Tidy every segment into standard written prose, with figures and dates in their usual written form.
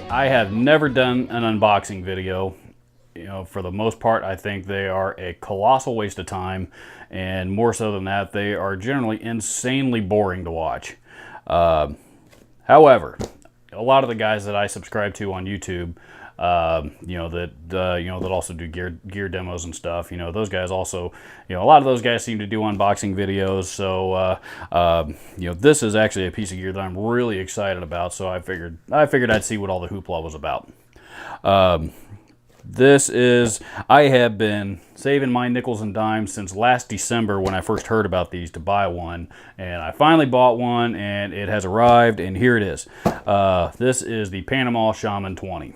I have never done an unboxing video. You know, for the most part, I think they are a colossal waste of time, and more so than that, they are generally insanely boring to watch. However, a lot of the guys that I subscribe to on YouTube, that also do gear demos and stuff. You know, those guys also, a lot of those guys seem to do unboxing videos. So, this is actually a piece of gear that I'm really excited about. So I figured I'd see what all the hoopla was about. I have been saving my nickels and dimes since last December when I first heard about these to buy one, and I finally bought one, and it has arrived, and here it is. This is the Panama Shaman 20.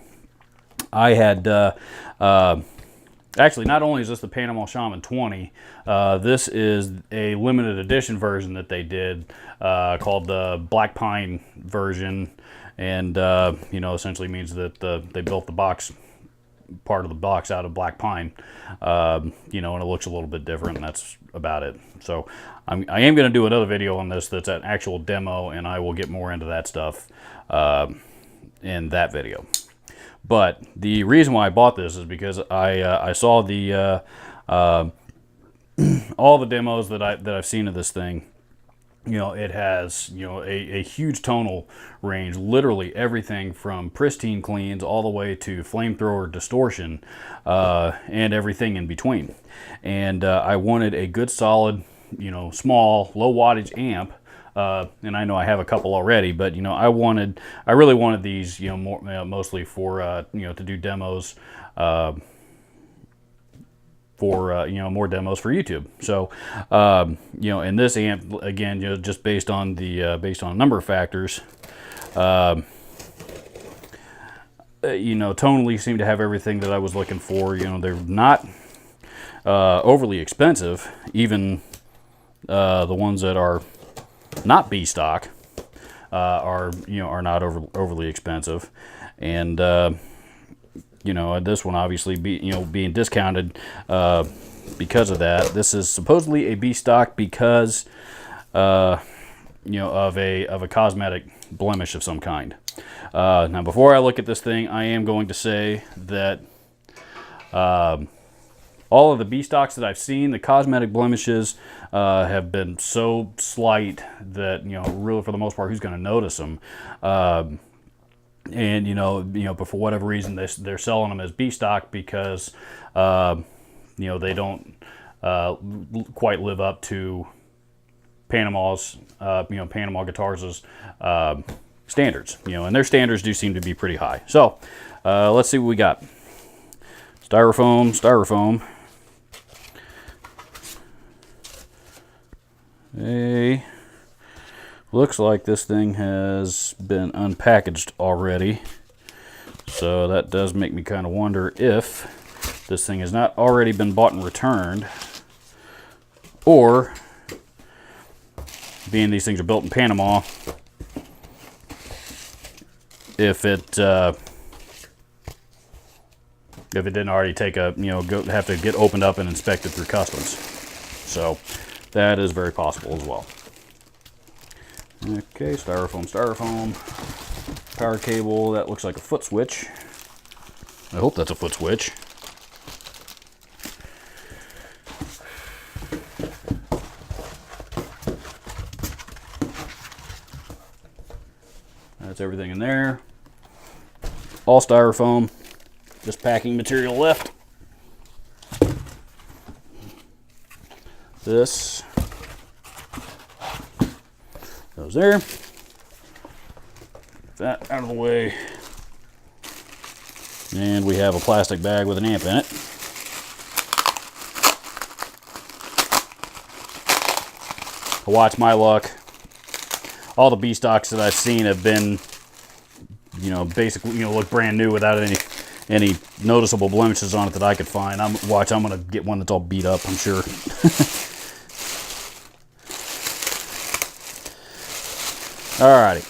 I had, actually, not only is this the Panama Shaman 20, this is a limited edition version that they did called the Black Pine version, and, essentially means that they built the part of the box out of black pine, and it looks a little bit different, and that's about it. So I am going to do another video on this that's an actual demo, and I will get more into that stuff in that video. But the reason why I bought this is because I saw the all the demos that I've seen of this thing. It has, a huge tonal range, literally everything from pristine cleans all the way to flamethrower distortion, and everything in between. And I wanted a good solid, small, low wattage amp. And I know I have a couple already, but I really wanted these, mostly for, to do demos, for more demos for YouTube. So and this amp, again, just based on a number of factors, tonally seem to have everything that I was looking for. They're not overly expensive. Even the ones that are not B stock are not overly expensive, and this one obviously being discounted because of that. This is supposedly a B stock because of a cosmetic blemish of some kind. Now, before I look at this thing, I am going to say that all of the B stocks that I've seen, the cosmetic blemishes have been so slight that really for the most part, who's going to notice them? And but for whatever reason, they're selling them as B stock because they don't quite live up to Panama Guitars' standards. And their standards do seem to be pretty high. So let's see what we got. Styrofoam. Looks like this thing has been unpackaged already, so that does make me kind of wonder if this thing has not already been bought and returned, or being these things are built in Panama, if it didn't already take a have to get opened up and inspected through customs. So that is very possible as well. Okay, styrofoam. Power cable, that looks like a foot switch. I hope that's a foot switch. That's everything in there. All styrofoam, just packing material left. This goes there. Get that out of the way. And we have a plastic bag with an amp in it. Watch my luck. All the B stocks that I've seen have been, basically, look brand new without any noticeable blemishes on it that I could find. I'm gonna get one that's all beat up, I'm sure. Alrighty.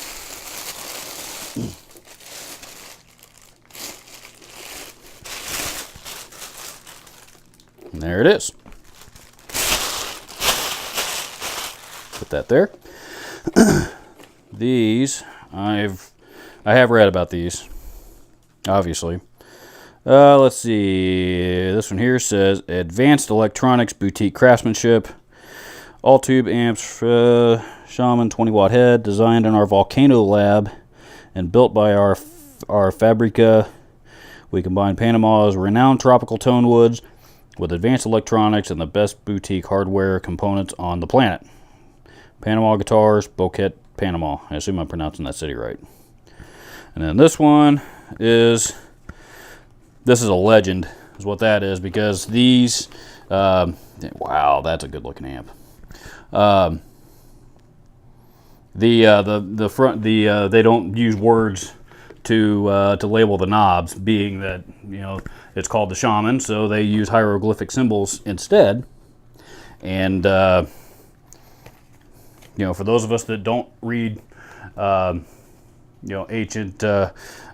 And there it is. Put that there. These, I have read about these. obviously. Let's see. This one here says Advanced Electronics Boutique Craftsmanship. All tube amps, Shaman 20-watt head, designed in our Volcano lab and built by our Fabrica. We combine Panama's renowned tropical tone woods with advanced electronics and the best boutique hardware components on the planet. Panama Guitars, Boquete, Panama. I assume I'm pronouncing that city right. And then this one is, this is a legend, is what that is, because these, wow, that's a good looking amp. The front, they don't use words to label the knobs, being that, you know, it's called the Shaman, so they use hieroglyphic symbols instead. And you know, for those of us that don't read, you know, ancient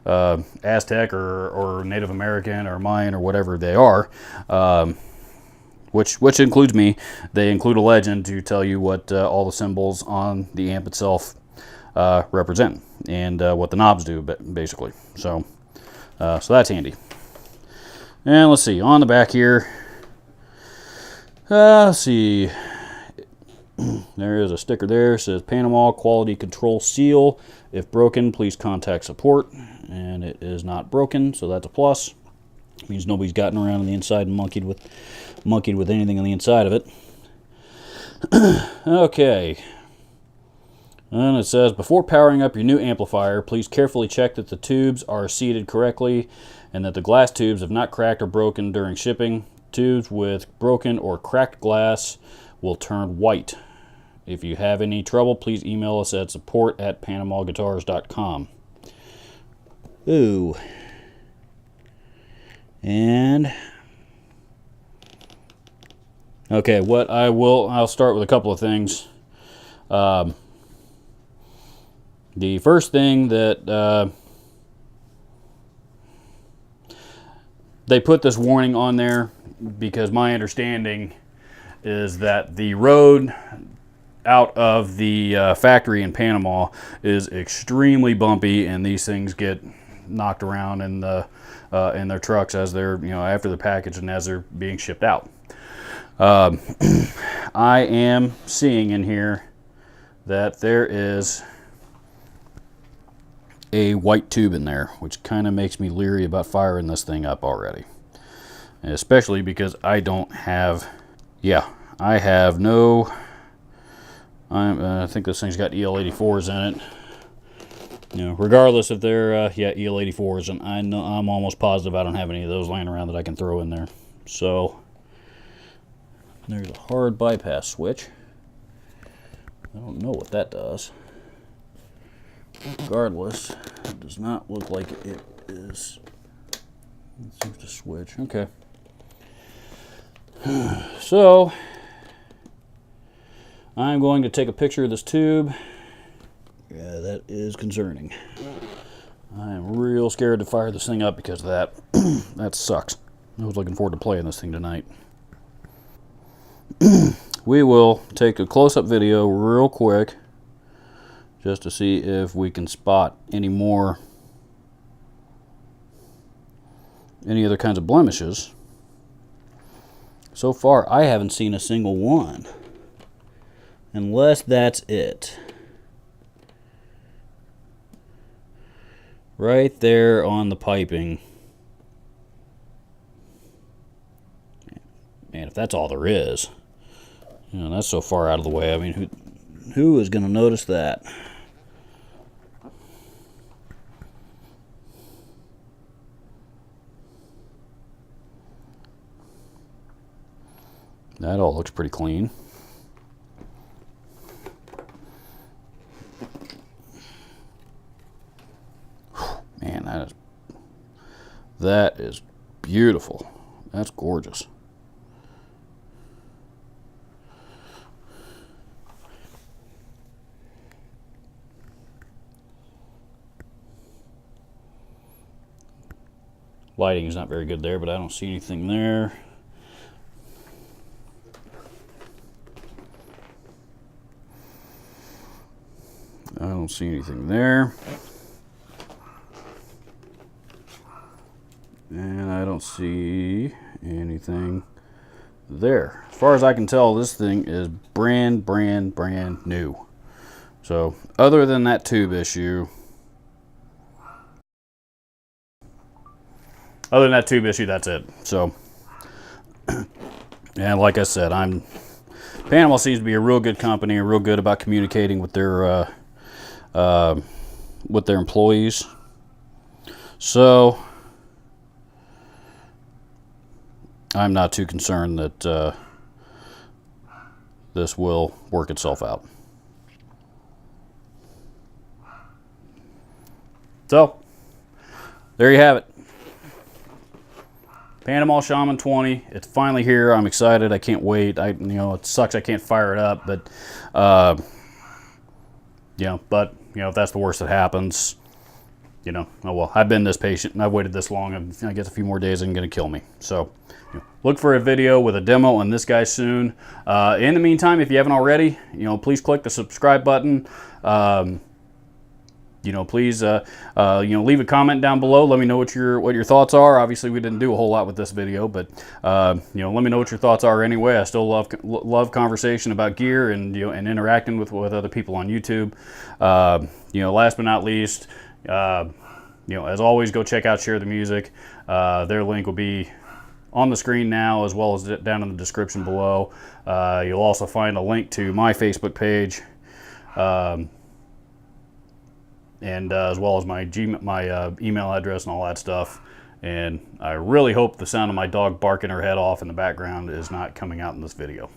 Aztec or Native American or Mayan or whatever they are, which includes me, they include a legend to tell you what all the symbols on the amp itself represent, and what the knobs do, basically. So that's handy. And let's see, on the back here, let's see, there is a sticker there. It says Panama Quality Control Seal. If broken, please contact support. And it is not broken, so that's a plus. It means nobody's gotten around on the inside and monkeyed with anything on the inside of it. Okay. And it says, before powering up your new amplifier, please carefully check that the tubes are seated correctly and that the glass tubes have not cracked or broken during shipping. Tubes with broken or cracked glass will turn white. If you have any trouble, please email us at support@panamaguitars.com. Ooh. And okay, I'll start with a couple of things. The first thing that they put this warning on there because my understanding is that the road out of the factory in Panama is extremely bumpy, and these things get knocked around in their trucks as they're, you know, after the package and as they're being shipped out. I am seeing in here that there is a white tube in there, which kind of makes me leery about firing this thing up already. And especially because I don't have, I have no, I think this thing's got EL84s in it. You know, regardless if they're, EL84s, and I'm almost positive I don't have any of those laying around that I can throw in there. So, there's a hard bypass switch. I don't know what that does. Regardless, it does not look like it is. There's the switch. Okay. So, I'm going to take a picture of this tube. Yeah, that is concerning. I am real scared to fire this thing up because of that. That sucks. I was looking forward to playing this thing tonight. We will take a close-up video real quick just to see if we can spot any other kinds of blemishes. So far, I haven't seen a single one. Unless that's it. Right there on the piping. Man, if that's all there is, you know, that's so far out of the way. I mean, who is going to notice that? That all looks pretty clean. Man, that is beautiful. That's gorgeous. Lighting is not very good there, but I don't see anything there. I don't see anything there. don't see anything there. As far as I can tell, this thing is brand new. So other than that tube issue, that's it. So, and like I said, Panama seems to be a real good company, real good about communicating with their employees. So I'm not too concerned that this will work itself out. So there you have it. Panama Shaman 20. It's finally here. I'm excited. I can't wait. It sucks I can't fire it up, but if that's the worst that happens, oh well. I've been this patient and I've waited this long, and I guess a few more days isn't going to kill me. So look for a video with a demo on this guy soon. In the meantime, if you haven't already, please click the subscribe button. Please, leave a comment down below. Let me know what your thoughts are. Obviously, we didn't do a whole lot with this video, but let me know what your thoughts are anyway. I still love conversation about gear and and interacting with other people on YouTube. Last but not least, as always, go check out Share the Music. Their link will be on the screen now, as well as down in the description below. You'll also find a link to my Facebook page. And as well as my email address and all that stuff. And I really hope the sound of my dog barking her head off in the background is not coming out in this video.